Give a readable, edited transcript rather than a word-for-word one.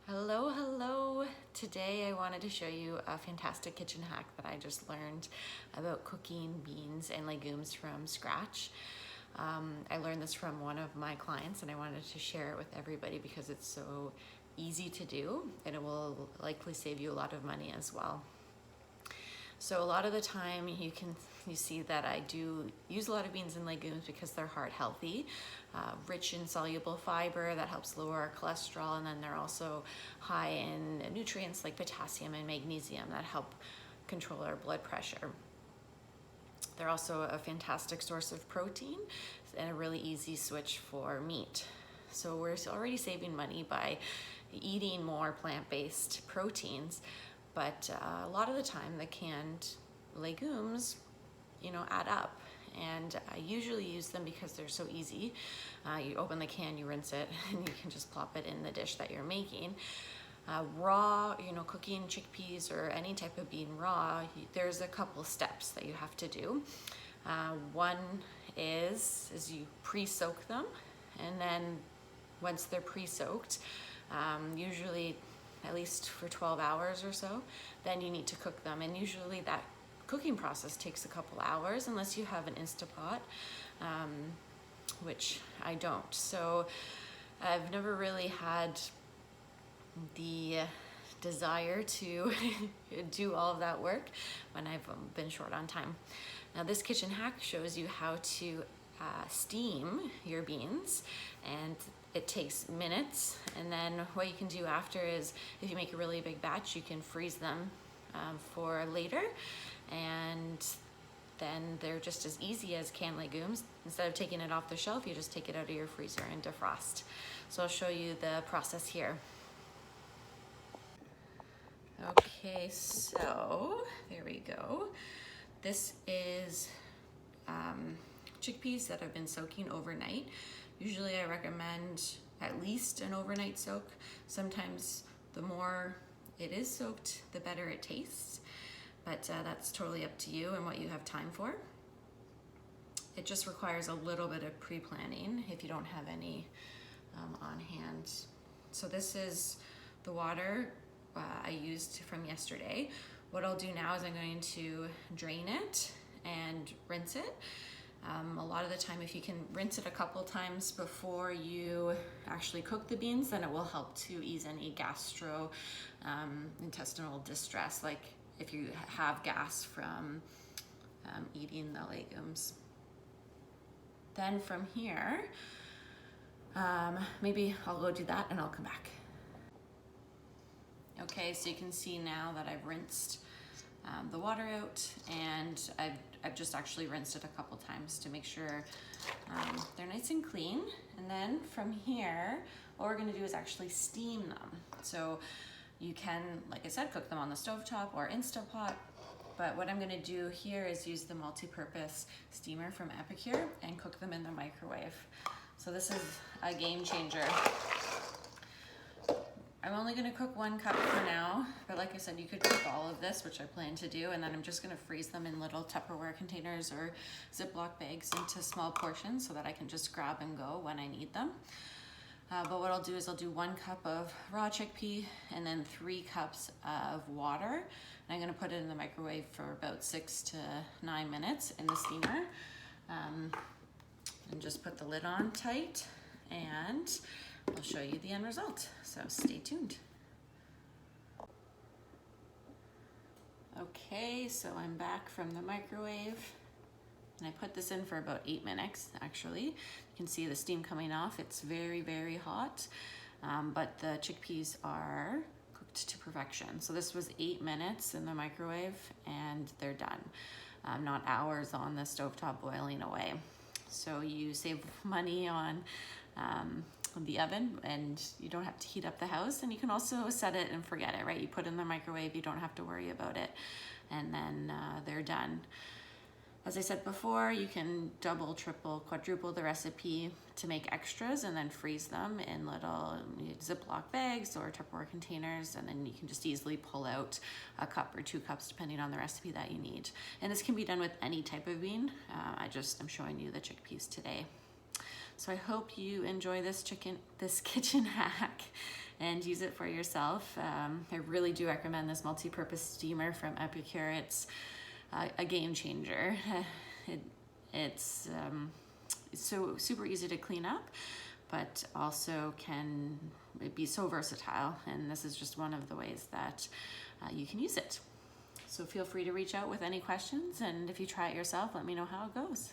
Hello, hello. Today I wanted to show you a fantastic kitchen hack that I just learned about cooking beans and legumes from scratch. I learned this from one of my clients and I wanted to share it with everybody because it's so easy to do and it will likely save you a lot of money as well. So a lot of the time you see that I do use a lot of beans and legumes because they're heart healthy, rich in soluble fiber that helps lower our cholesterol, and then they're also high in nutrients like potassium and magnesium that help control our blood pressure. They're also a fantastic source of protein and a really easy switch for meat. So we're already saving money by eating more plant-based proteins, but a lot of the time the canned legumes, add up. And I usually use them because they're so easy. You open the can, you rinse it, and you can just plop it in the dish that you're making. Raw, cooking chickpeas or any type of bean raw, there's a couple steps that you have to do. One is you pre-soak them, and then once they're pre-soaked, usually at least for 12 hours or so, then you need to cook them. And usually that cooking process takes a couple hours unless you have an Instapot, which I don't. So I've never really had the desire to do all of that work when I've been short on time. Now this kitchen hack shows you how to steam your beans, and it takes minutes. And then what you can do after is, if you make a really big batch, you can freeze them for later, and then they're just as easy as canned legumes. Instead of taking it off the shelf, you just take it out of your freezer and defrost. So I'll show you the process here. Okay, so there we go. This is chickpeas that have been soaking overnight. Usually I recommend at least an overnight soak. Sometimes the more it is soaked, the better it tastes, but that's totally up to you and what you have time for. It just requires a little bit of pre-planning if you don't have any on hand. So this is the water I used from yesterday. What I'll do now is I'm going to drain it and rinse it. A lot of the time, if you can rinse it a couple times before you actually cook the beans, then it will help to ease any gastrointestinal distress, like if you have gas from eating the legumes. Then from here, maybe I'll go do that and I'll come back. Okay, so you can see now that I've rinsed the water out, and I've just actually rinsed it a couple times to make sure they're nice and clean. And then from here, what we're gonna do is actually steam them. So you can, like I said, cook them on the stovetop or Instapot, but what I'm gonna do here is use the multi-purpose steamer from Epicure and cook them in the microwave. So this is a game changer. I'm only gonna cook 1 cup for now, but like I said, you could cook all of this, which I plan to do, and then I'm just gonna freeze them in little Tupperware containers or Ziploc bags into small portions so that I can just grab and go when I need them. But what I'll do is I'll do 1 cup of raw chickpea and then 3 cups of water. And I'm gonna put it in the microwave for about 6 to 9 minutes in the steamer. And just put the lid on tight, and I'll show you the end result, so stay tuned. Okay, so I'm back from the microwave, and I put this in for about 8 minutes, actually. You can see the steam coming off. It's very, very hot, but the chickpeas are cooked to perfection. So this was 8 minutes in the microwave, and they're done. Not hours on the stovetop boiling away. So you save money on the oven, and you don't have to heat up the house, and you can also set it and forget it, right? You put it in the microwave, you don't have to worry about it, and then they're done. As I said before, you can double, triple, quadruple the recipe to make extras and then freeze them in little Ziploc bags or Tupperware containers, and then you can just easily pull out a cup or 2 cups depending on the recipe that you need. And this can be done with any type of bean. I'm showing you the chickpeas today. So I hope you enjoy this kitchen hack, and use it for yourself. I really do recommend this multi-purpose steamer from Epicure. It's a game changer. It's so super easy to clean up, but also can be so versatile, and this is just one of the ways that you can use it. So feel free to reach out with any questions, and if you try it yourself, let me know how it goes.